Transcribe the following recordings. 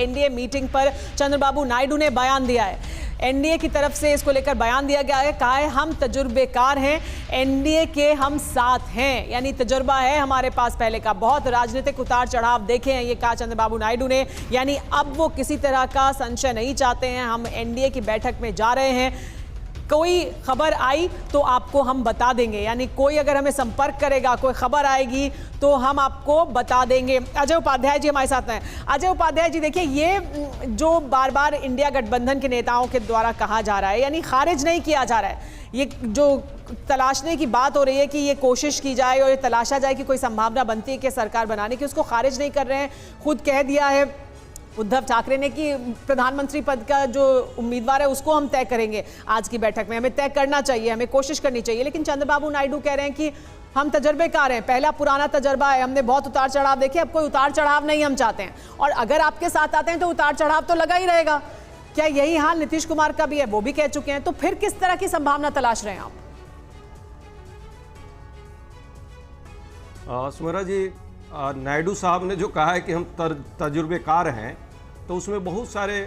NDA meeting पर चंद्रबाबू नायडू ने बयान दिया है। एनडीए की तरफ से इसको लेकर बयान दिया गया है, कहा है हम तजुर्बेकार हैं, एनडीए के हम साथ हैं, यानी तजुर्बा है हमारे पास पहले का, बहुत राजनीतिक उतार चढ़ाव देखे हैं, ये कहा चंद्रबाबू नायडू ने। यानी अब वो किसी तरह का संशय नहीं चाहते हैं, हम एनडीए की बैठक में जा रहे हैं, कोई खबर आई तो आपको हम बता देंगे, यानी कोई अगर हमें संपर्क करेगा, कोई खबर आएगी तो हम आपको बता देंगे। अजय उपाध्याय जी हमारे साथ हैं। अजय उपाध्याय जी, देखिए ये जो बार बार इंडिया गठबंधन के नेताओं के द्वारा कहा जा रहा है, यानी खारिज नहीं किया जा रहा है, ये जो तलाशने की बात हो रही है कि ये कोशिश की जाए और ये तलाशा जाए कि कोई संभावना बनती है कि सरकार बनाने की, उसको खारिज नहीं कर रहे हैं। खुद कह दिया है उद्धव ठाकरे ने कि प्रधानमंत्री पद का जो उम्मीदवार है उसको हम तय करेंगे आज की बैठक में, हमें तय करना चाहिए, हमें कोशिश करनी चाहिए। लेकिन चंद्रबाबू नायडू कह रहे हैं कि हम तजर्बेकार हैं, पहला पुराना तजर्बा है, हमने बहुत उतार चढ़ाव देखे, अब कोई उतार चढ़ाव नहीं हम चाहते हैं, और अगर आपके साथ आते हैं तो उतार चढ़ाव तो लगा ही रहेगा। क्या यही हाल नीतीश कुमार का भी है? वो भी कह चुके हैं। तो फिर किस तरह की संभावना तलाश रहे हैं आप? सुमित्रा जी, नायडू साहब ने जो कहा है कि हम तजुर्बेकार हैं, तो उसमें बहुत सारे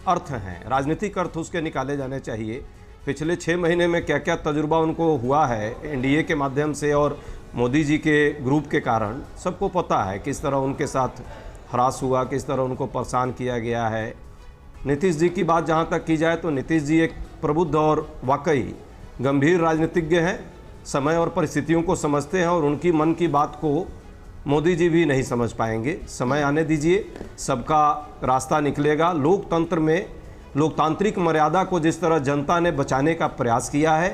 अर्थ हैं, राजनीतिक अर्थ उसके निकाले जाने चाहिए। पिछले 6 महीने में क्या क्या तजुर्बा उनको हुआ है एनडीए के माध्यम से और मोदी जी के ग्रुप के कारण, सबको पता है किस तरह उनके साथ हरास हुआ, किस तरह उनको परेशान किया गया है। नीतीश जी की बात जहाँ तक की जाए तो नीतीश जी एक प्रबुद्ध और वाकई गंभीर राजनीतिज्ञ हैं, समय और परिस्थितियों को समझते हैं, और उनकी मन की बात को मोदी जी भी नहीं समझ पाएंगे। समय आने दीजिए, सबका रास्ता निकलेगा। लोकतंत्र में लोकतांत्रिक मर्यादा को जिस तरह जनता ने बचाने का प्रयास किया है,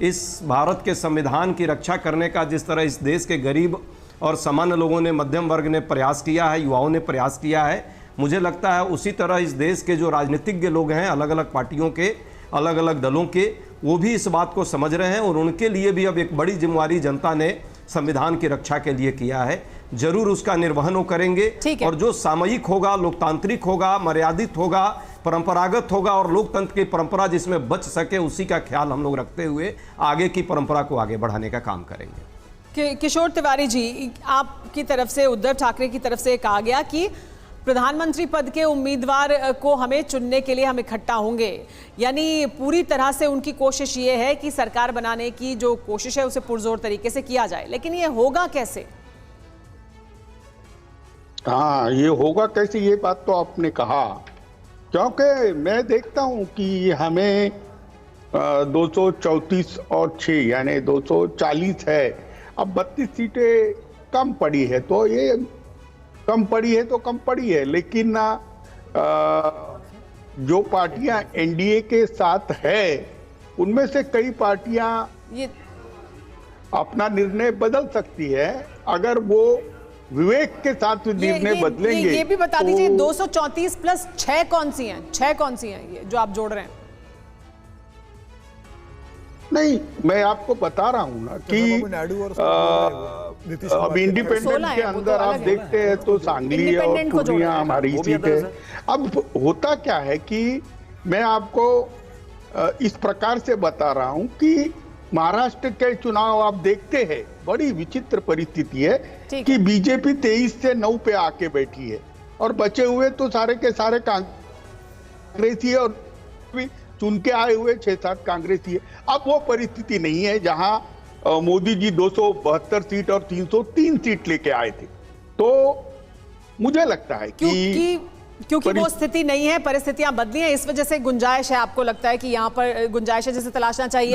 इस भारत के संविधान की रक्षा करने का जिस तरह इस देश के गरीब और सामान्य लोगों ने, मध्यम वर्ग ने प्रयास किया है, युवाओं ने प्रयास किया है, मुझे लगता है उसी तरह इस देश के जो राजनीतिज्ञ लोग हैं, अलग अलग पार्टियों के, अलग अलग दलों के, वो भी इस बात को समझ रहे हैं, और उनके लिए भी अब एक बड़ी जिम्मेवारी जनता ने संविधान की रक्षा के लिए किया है। जरूर उसका निर्वहन वो करेंगे, और जो सामयिक होगा, लोकतांत्रिक होगा, मर्यादित होगा, परंपरागत होगा, और लोकतंत्र की परंपरा जिसमें बच सके, उसी का ख्याल हम लोग रखते हुए आगे की परंपरा को आगे बढ़ाने का काम करेंगे। किशोर तिवारी जी, आपकी तरफ से, उद्धव ठाकरे की तरफ से कहा गया कि प्रधानमंत्री पद के उम्मीदवार को हमें चुनने के लिए हम इकट्ठा होंगे, यानी पूरी तरह से उनकी कोशिश ये है कि सरकार बनाने की जो कोशिश है उसे पुरजोर तरीके से किया जाए। लेकिन ये होगा कैसे? हाँ, ये होगा कैसे, ये बात तो आपने कहा, क्योंकि मैं देखता हूं कि हमें 234 और 6 यानी 240 है। अब 32 सीटें कम पड़ी है, तो ये कम पड़ी है, लेकिन जो पार्टियां एनडीए के साथ है, उनमें से कई पार्टियां अपना निर्णय बदल सकती है अगर वो विवेक के साथ निर्णय बदलेंगे। ये भी बता दीजिए, 234 प्लस 6 कौन सी हैं? 6 कौन सी हैं ये जो आप जोड़ रहे हैं? नहीं, मैं आपको बता रहा हूं ना कि अब इंडिपेंडेंट के अंदर आप देखते हैं तो सांगली और पूर्णिया हमारी सीट है। अब होता क्या है कि मैं आपको इस प्रकार से बता रहा हूं कि महाराष्ट्र के चुनाव आप देखते हैं, बड़ी विचित्र परिस्थिति है कि बीजेपी 23 से 9 पे आके बैठी है, और बचे हुए तो सारे के सारे कांग्रेसी है, और चुन के आए हुए 6-7 कांग्रेसी है। अब वो परिस्थिति नहीं है जहां मोदी जी 272 सीट और 303 सीट लेके आए थे। तो मुझे लगता है क्योंकि वो स्थिति नहीं है, परिस्थितियां बदली हैं, इस वजह से गुंजाइश है, आपको लगता है कि यहाँ पर गुंजाइश है जिसे तलाशना चाहिए।